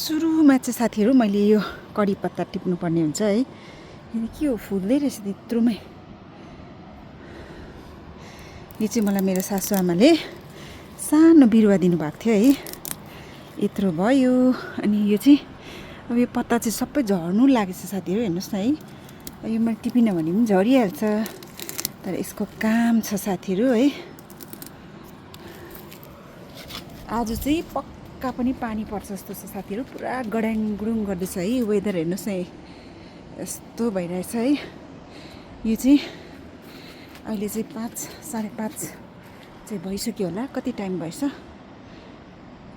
सुरुमा चाहिँ साथीहरू मैले यो कडी पत्ता टिप्नुपर्ने हुन्छ है। के हो फुल्दै रहेछ त्यत्रोमै। यो चाहिँ मलाई मेरो सासूआमाले सानो बिरुवा दिनुभएको थियो है। यत्रो भयो। अनि यो चाहिँ अब यो पत्ता चाहिँ सबै झर्नु लागेछ साथीहरू, हेर्नुहोस् न है। यो मैले टिपिनँ भने पनि झरिहाल्छ, तर यसको काम छ साथीहरू है। आज चाहिँ पक्का पनि पानी पर्छ जस्तो छ साथीहरू। पुरा गडाङ गुडुङ गर्दैछ है वेदर, हेर्नुहोस् न यस्तो भइरहेछ है। यो चाहिँ अहिले चाहिँ 5 साढे 5 चाहिँ भइसक्यो होला। कति टाइम भएछ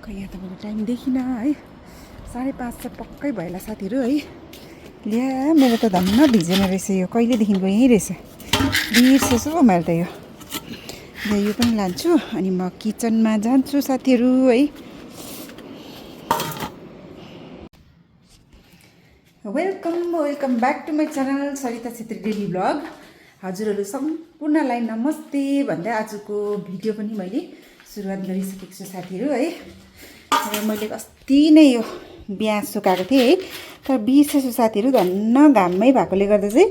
खै, यहाँ त मैले टाइम देखिनँ है। 5:30 चाहिँ पक्कै भयो होला साथीहरू है। ल्या मेरो त धन्न भिजेन रहेछ, यो कहिलेदेखिको यहीँ रहेछ, बिर्सेछु मैले त यो। यो पनि लान्छु अनि म किचनमा जान्छु साथीहरू है। Welcome back to my channel Sarita Chhetri daily blog. हजुरहरू सम्पूर्णलाई नमस्ते भन्दै आजको भिडियो पनि मैले सुरुवात गरिसकेको छु साथीहरू है। र मैले अस्ति नै यो बिहा सुकाएको थिएँ है, तर बिर्सेछु साथीहरू। धन्न घाममै भएकोले गर्दा चाहिँ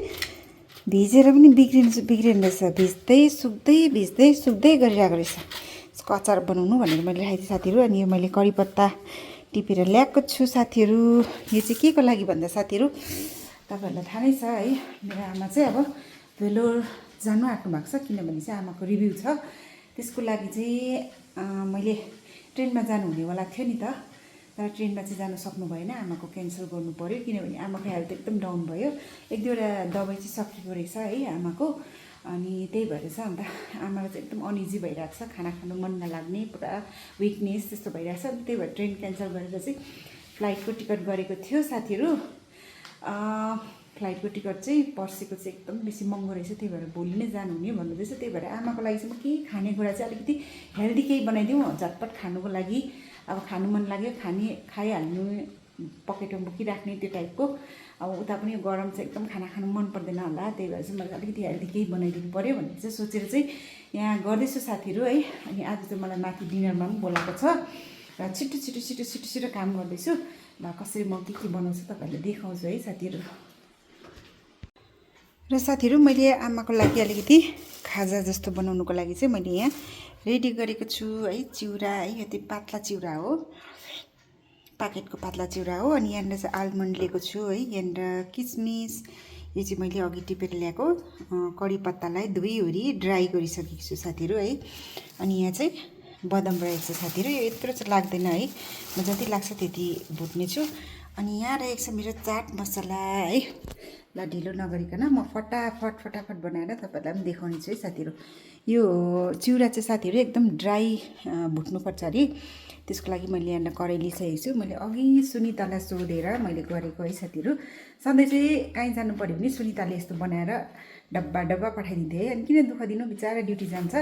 भिजेर पनि बिग्रिँदो रहेछ। भिज्दै सुक्दै गरिरहेको रहेछ। यसको अचार बनाउनु भनेर मैले राखेको थिएँ साथीहरू। अनि यो मैले कडी पत्ता टिपेर ल्याएको छु साथीहरू। यो चाहिँ के को लागि भन्दा साथीहरू, तपाईँहरूलाई थाहा नै छ है, मेरो आमा चाहिँ अब भेलोर जानु आँट्नु भएको छ। किनभने चाहिँ आमाको रिभ्यू छ, त्यसको लागि चाहिँ मैले ट्रेनमा जानुहुनेवाला थियो नि त, तर ट्रेनमा चाहिँ जानु सक्नु भएन। आमाको क्यान्सल गर्नु पऱ्यो, किनभने आमाको हेल्थ एकदम डाउन भयो। 1-2वटा दबाई चाहिँ सकिएको रहेछ है आमाको। अनि त्यही भएर चाहिँ अन्त आमालाई चाहिँ एकदम अनइजी भइरहेको छ, खाना खानु मन नलाग्ने, पुरा विकनेस त्यस्तो भइरहेको छ। त्यही भएर ट्रेन क्यान्सल गरेर चाहिँ फ्लाइटको टिकट गरेको थियो साथीहरू। फ्लाइटको टिकट चाहिँ पर्सिको चाहिँ एकदम बेसी महँगो रहेछ, त्यही भएर भोलि नै जानुहुने भन्नुहुँदैछ। त्यही भएर आमाको लागि चाहिँ म केही खानेकुरा चाहिँ अलिकति हेल्दी केही बनाइदिउँ, झटपट खानुको लागि। अब खानु मन लाग्यो खाइहाल्नु, पकेटमा बोकिराख्ने त्यो टाइपको। अब उता पनि गरम चाहिँ एकदम खाना खानु मन पर्दैन होला, त्यही भएर चाहिँ मलाई अलिकति हेल्दी केही बनाइदिनु पऱ्यो भनेर चाहिँ सोचेर चाहिँ यहाँ गर्दैछु साथीहरू है। अनि आज चाहिँ मलाई माथि डिनरमा पनि बोलाएको छ र छिटो काम गर्दैछु। ल कसरी म के बनाउँछु तपाईँहरूले देखाउँछु है साथीहरू। र साथीहरू मैले आमाको लागि अलिकति खाजा जस्तो बनाउनुको लागि चाहिँ मैले यहाँ रेडी गरेको छु है। चिउरा है, यो चाहिँ पातला चिउरा हो, पाकेटको पातला चिउरा हो। अनि यहाँनिर चाहिँ आलमन्ड लिएको छु है, यहाँनिर किसमिस। यो चाहिँ मैले अघि टिपेर ल्याएको कडी पत्तालाई धोइवरी ड्राई गरिसकेको छु साथीहरू है। अनि यहाँ चाहिँ बदाम रहेको छ साथीहरू। यो यत्रो चाहिँ लाग्दैन है, म जति लाग्छ त्यति भुट्ने छु। अनि यहाँ रहेको छ मेरो चाट मसला है। ल ढिलो नगरिकन म फटाफट बनाएर तपाईँहरूलाई पनि देखाउने छु है साथीहरू। यो चिउरा चाहिँ साथीहरू एकदम ड्राई भुट्नुपर्छ अरे, त्यसको लागि मैले यहाँ कराई लिइसकेको छु। मैले अघि सुनितालाई सोधेर मैले गरेको है साथीहरू। सधैँ चाहिँ कहीँ जानु पऱ्यो भने सुनिताले यस्तो बनाएर डब्बा पठाइदिन्थेँ है। अनि किन दुःख दिनु, बिचरा ड्युटी जान्छ,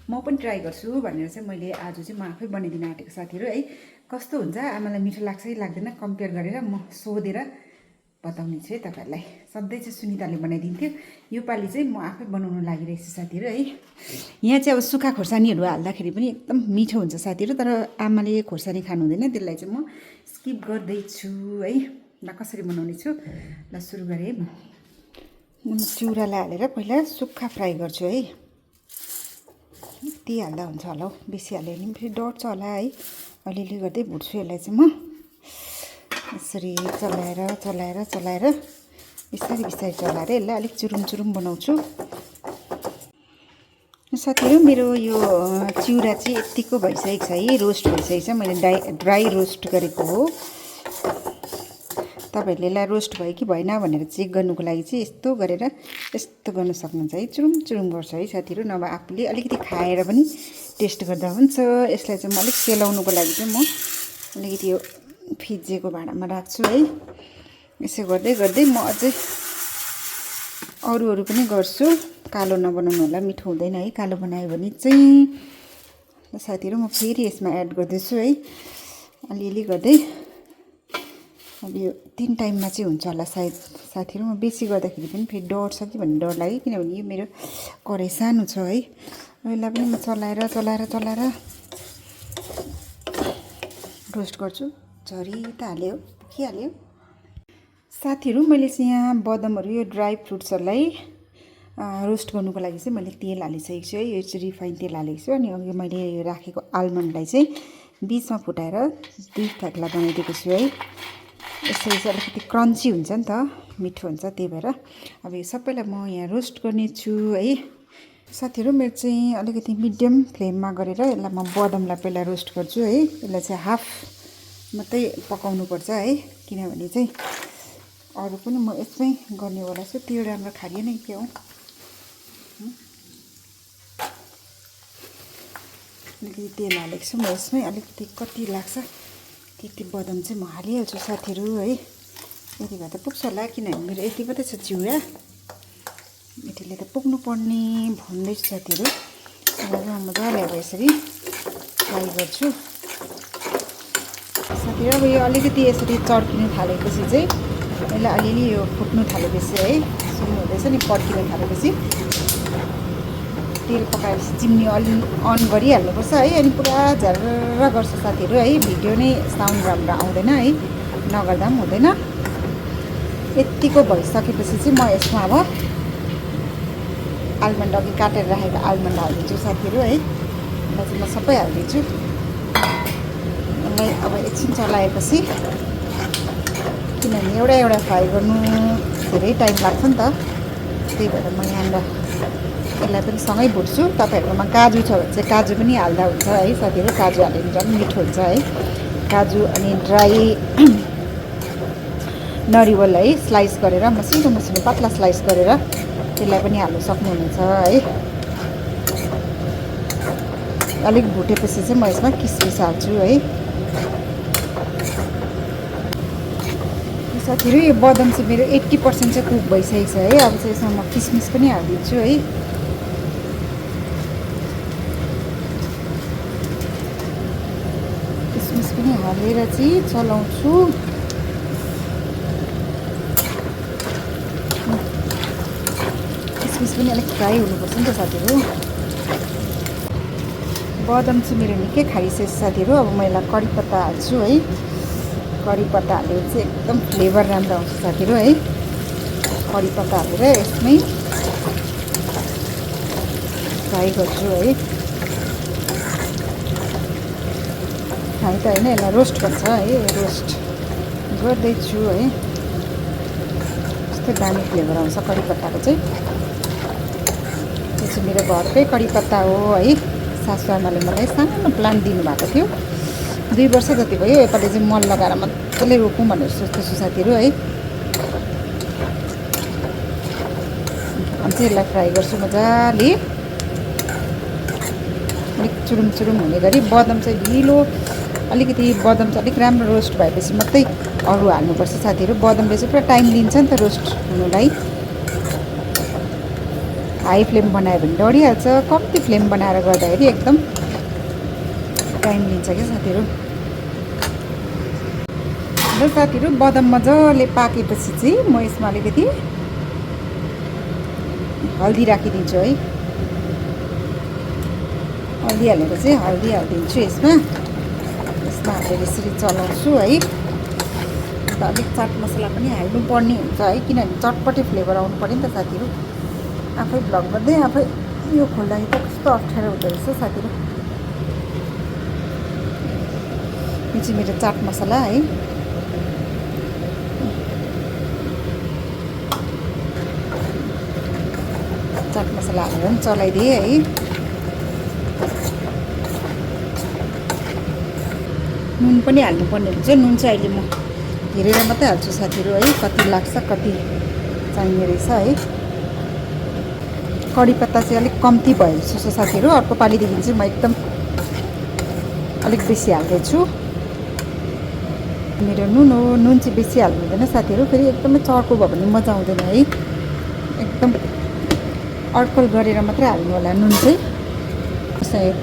म पनि ट्राई गर्छु भनेर चाहिँ मैले आज चाहिँ म आफै बनाइदिन आँटेको साथीहरू है। कस्तो हुन्छ, आमालाई मिठो लाग्छ कि लाग्दैन कम्पेयर गरेर म सोधेर बताउने छु है तपाईँहरूलाई। सधैँ चाहिँ सुनिताले बनाइदिन्थ्यो, योपालि चाहिँ म आफै बनाउनु लागिरहेको छु साथीहरू है। यहाँ चाहिँ अब सुक्खा खोर्सानीहरू हाल्दाखेरि पनि एकदम मिठो हुन्छ साथीहरू, तर आमाले खोर्सानी खानु हुँदैन, त्यसलाई चाहिँ म स्किप गर्दैछु है। ल कसरी बनाउने छु, ल सुरु गरेँ। म चिउरालाई हालेर पहिला सुक्खा फ्राई गर्छु है। यति हाल्दा हुन्छ होला हौ, बेसी हाल्यो भने फेरि डढ्छ होला है। अलिअलि गर्दै भुट्छु यसलाई चाहिँ म यसरी चलाएर बिस्तारै चलाएर यसलाई अलिक चुरुम बनाउँछु साथीहरू। मेरो यो चिउरा चाहिँ यत्तिको भइसकेको छ है, रोस्ट भइसकेको छ। मैले ड्राई रोस्ट गरेको हो। तपाईँहरूले यसलाई रोस्ट भयो कि भएन भनेर चेक गर्नुको लागि चाहिँ यस्तो गरेर यस्तो गर्न सक्नुहुन्छ है। चुरुम गर्छ है साथीहरू, नभए आफूले अलिकति खाएर पनि टेस्ट गर्दा हुन्छ। यसलाई चाहिँ म अलिक सेलाउनुको लागि चाहिँ म अलिकति यो फिजिएको भाँडामा राख्छु है। यसो गर्दै म अझै अरू पनि गर्छु। कालो नबनाउनु होला, मिठो हुँदैन है कालो बनायो भने चाहिँ। साथीहरू म फेरि यसमा एड गर्दैछु है, अलिअलि गर्दै। अब यो 3 टाइममा चाहिँ हुन्छ होला सायद साथीहरू। म बेसी गर्दाखेरि पनि फेरि डढ्छ कि भन्ने डर लाग्यो, किनभने यो मेरो कराई सानो छ है। यसलाई पनि म चलाएर रोस्ट गर्छु। झरी त हाल्यो पुगिहाल्यो। साथीहरू मैले चाहिँ यहाँ बदामहरू यो ड्राई फ्रुट्सहरूलाई रोस्ट गर्नुको लागि चाहिँ मैले तेल हालिसकेको छु है। यो चाहिँ रिफाइन तेल हालेको छु। अनि अघि मैले राखेको आल्मन्डलाई चाहिँ बिचमा फुटाएर 2 फ्याक्ला बनाइदिएको छु है। यसरी चाहिँ अलिकति क्रन्ची हुन्छ नि त, मिठो हुन्छ, त्यही भएर अब यो सबैलाई म यहाँ रोस्ट गर्ने छु है। साथीहरू मेरो चाहिँ अलिकति मिडियम फ्लेममा गरेर यसलाई म बदामलाई पहिला रोस्ट गर्छु है। यसलाई चाहिँ हाफ मात्रै पकाउनुपर्छ है, किनभने चाहिँ अरू पनि म यसमै गर्नेवाला छु। त्यो राम्रो खारिएन के हो। अलिकति तेल हालेको छु म यसमै, अलिकति कति लाग्छ त्यति बदाम चाहिँ म हालिहाल्छु साथीहरू है। यति भए त पुग्छ होला, किनभने मेरो यति मात्रै छ चिउरा, यतिले त पुग्नु पर्ने भन्दैछु साथीहरू। यसलाई मजाले अब यसरी फ्राई गर्छु साथीहरू। अब यो अलिकति यसरी चर्किनु थालेपछि चाहिँ यसलाई अलिअलि यो फुट्नु थालेपछि है, सुरु हुँदैछ नि पड्किनु थालेपछि तेल पकाएपछि चिम्नी अन गरिहाल्नुपर्छ है। अनि पुरा झर्र गर्छ साथीहरू है। भिडियो नै साउन्ड राम्रो आउँदैन है, नगर्दा पनि हुँदैन। यतिको भइसकेपछि चाहिँ म यसमा अब आल्मन्ड अघि काटेर राखेको आल्मन्ड हालिदिन्छु साथीहरू है। यसलाई चाहिँ म सबै हालिदिन्छु। यसलाई अब एकछिन चलाएपछि, किनभने एउटा फ्राई गर्नु धेरै टाइम लाग्छ नि त, त्यही भएर म यहाँनिर यसलाई पनि सँगै भुट्छु। तपाईँहरूकोमा काजु छ भने चाहिँ काजु पनि हाल्दा हुन्छ है साथीहरू। काजु हाल्यो भने झन् मिठो हुन्छ है। काजु अनि ड्राई नरिवल है स्लाइस गरेर मसिनो मसिनो पातला स्लाइस गरेर त्यसलाई पनि हाल्नु सक्नुहुनेछ है। अलिक भुटेपछि चाहिँ म यसमा किसमिस हाल्छु है साथीहरू। यो बदाम चाहिँ मेरो 80% चाहिँ कुक भइसकेको छ है। अब चाहिँ यसमा म किसमिस पनि हालिदिन्छु है। किसमिस पनि हालेर चाहिँ चलाउँछु। किसमिस पनि अलिक फ्राई हुनुपर्छ नि त साथीहरू। बदाम चाहिँ मेरो निकै खाइसकेको साथीहरू। अब मैले कडी पत्ता हाल्छु है। कडी पत्ता हालेर चाहिँ एकदम फ्लेभर राम्रो आउँछ साथीहरू है। कडी पत्ता हालेर यसमै फ्राई गर्छु है। फ्राई त होइन, यसलाई रोस्ट गर्छ है। रोस्ट गर्दैछु है। कस्तो दामी फ्लेभर आउँछ कडी पत्ताको चाहिँ। त्यो चाहिँ मेरो घरकै कडी पत्ता हो है। सासु आमाले मलाई सानो प्लान्ट दिनुभएको थियो, 2 वर्ष जति भयो। यसपालि चाहिँ मल लगाएर मजाले रोपौँ भनेर सोच्दैछु साथीहरू है। अनि चाहिँ यसलाई फ्राई गर्छु मजाले, अलिक चुरुम चुरुम हुने गरी। बदाम चाहिँ ढिलो, अलिकति बदाम चाहिँ अलिक राम्रो रोस्ट भएपछि मात्रै अरू हाल्नुपर्छ साथीहरू। बदामले चाहिँ पुरा टाइम लिन्छ नि त रोस्ट हुनुलाई। हाई फ्लेम बनायो भने डढिहाल्छ, कम्ती फ्लेम बनाएर गर्दाखेरि एकदम टाइम लिन्छ क्या साथीहरू। र साथीहरू बदाम मजाले पाकेपछि चाहिँ म यसमा अलिकति हल्दी राखिदिन्छु है। हल्दी हालेर चाहिँ हल्दी हालिदिन्छु यसमा हालेर यसरी चलाउँछु है। अन्त अलिक चाट मसला पनि हाल्नुपर्ने हुन्छ है, किनभने चटपटे फ्लेभर आउनु पऱ्यो नि त साथीहरू। आफै भ्लग गर्दै आफै यो खोल्दाखेरि त कस्तो अप्ठ्यारो हुँदो रहेछ साथीहरू। यो चाहिँ मेरो चाट मसला है। चाट मसला हालेर पनि चलाइदिएँ है। नुन पनि हाल्नुपर्ने हुन्छ। नुन चाहिँ अहिले म हेरेर मात्रै हाल्छु साथीहरू है, कति लाग्छ कति चाहिने रहेछ है। कडी पत्ता चाहिँ अलिक कम्ती भयो जस्तो साथीहरू। अर्को पालिदेखि चाहिँ म एकदम अलिक बेसी हाल्दैछु। मेरो नुन हो, नुन चाहिँ बेसी हाल्नु हुँदैन साथीहरू, फेरि एकदमै चर्को भयो भने मजा आउँदैन है। एकदम अड्कल गरेर मात्रै हाल्नु होला नुन चाहिँ।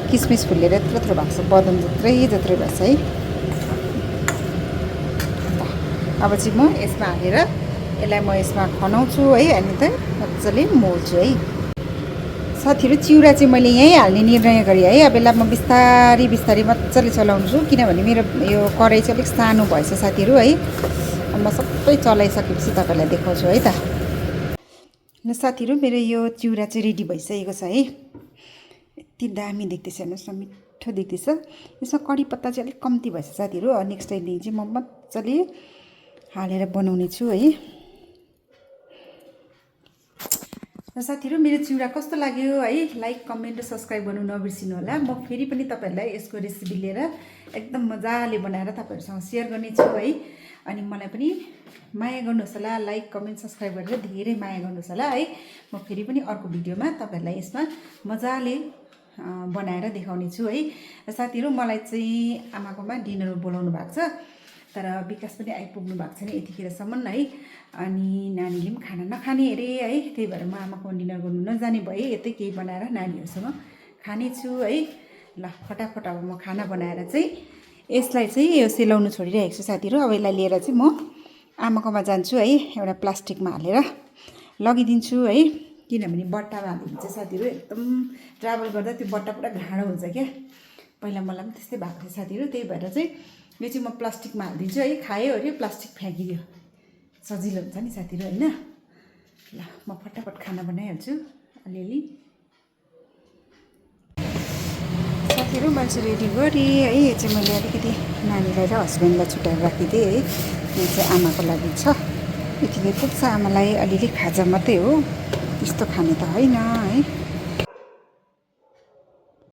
किसमिस फुलेर यत्रो यत्रो भएको छ, बदाम जत्रै जत्रै भएको छ है। अब चाहिँ म यसमा हालेर यसलाई म यसमा खनाउँछु है। अनि त मजाले मोल्छु है साथीहरू चिउरा चाहिँ मैले यहीँ हाल्ने निर्णय गरेँ है। अब यसलाई म बिस्तारी बिस्तारी मजाले चलाउँछु किनभने मेरो यो कराई चाहिँ अलिक सानो भएछ साथीहरू है। अब म सबै चलाइसकेपछि तपाईँहरूलाई देखाउँछु है त। ल साथीहरू मेरो यो चिउरा चाहिँ रेडी भइसकेको छ है। यति दामी देख्दैछ हेर्नुहोस् न, मिठो देख्दैछ। यसमा कडी पत्ता चाहिँ अलिक कम्ती भएछ साथीहरू। नेक्स्ट टाइमदेखि चाहिँ म मजाले हालेर बनाउने छु है। र साथीहरू मेरो चिउरा कस्तो लाग्यो है, लाइक कमेन्ट र सब्सक्राइब गर्नु नबिर्सिनु होला। म फेरि पनि तपाईँहरूलाई यसको रेसिपी लिएर एकदम मजाले बनाएर तपाईँहरूसँग सेयर गर्नेछु है। अनि मलाई पनि माया गर्नुहोस् होला, लाइक कमेन्ट सब्सक्राइब गरेर धेरै माया गर्नुहोस् होला है। म फेरि पनि अर्को भिडियोमा तपाईँहरूलाई यसमा मजाले बनाएर देखाउने छु है। र साथीहरू मलाई चाहिँ आमाकोमा डिनरमा बोलाउनु भएको छ, तर विकास पनि आइपुग्नु भएको छैन यतिखेरसम्म है। अनि नानीले पनि खाना नखाने अरे है, त्यही भएर म आमाकोमा डिनर गर्नु नजाने भए यतै केही बनाएर नानीहरूसँग खानेछु है। ल फटाफट अब म खाना बनाएर चाहिँ यसलाई चाहिँ यो सेलाउनु छोडिरहेको छु साथीहरू। अब यसलाई लिएर चाहिँ म आमाकोमा जान्छु है, एउटा प्लास्टिकमा हालेर लगिदिन्छु है। किनभने बट्टामा हाल्यो भने चाहिँ साथीहरू एकदम ट्राभल गर्दा त्यो बट्टा पुरा घाँडो हुन्छ क्या। पहिला मलाई पनि त्यस्तै भएको थियो साथीहरू, त्यही भएर चाहिँ यो चाहिँ म प्लास्टिकमा हालिदिन्छु है। खायो अरे प्लास्टिक फ्याँकिदियो, सजिलो हुन्छ नि साथीहरू होइन। ल म फटाफट खाना बनाइहाल्छु अलिअलि। साथीहरू मान्छे रेडी गरेँ है। यो चाहिँ मैले अलिकति नानीलाई र हस्बेन्डलाई छुट्याएर राखिदिएँ है। यो चाहिँ आमाको लागि छ, यतिले पुग्छ आमालाई। अलिअलि खाजा मात्रै हो, त्यस्तो खाने त होइन है।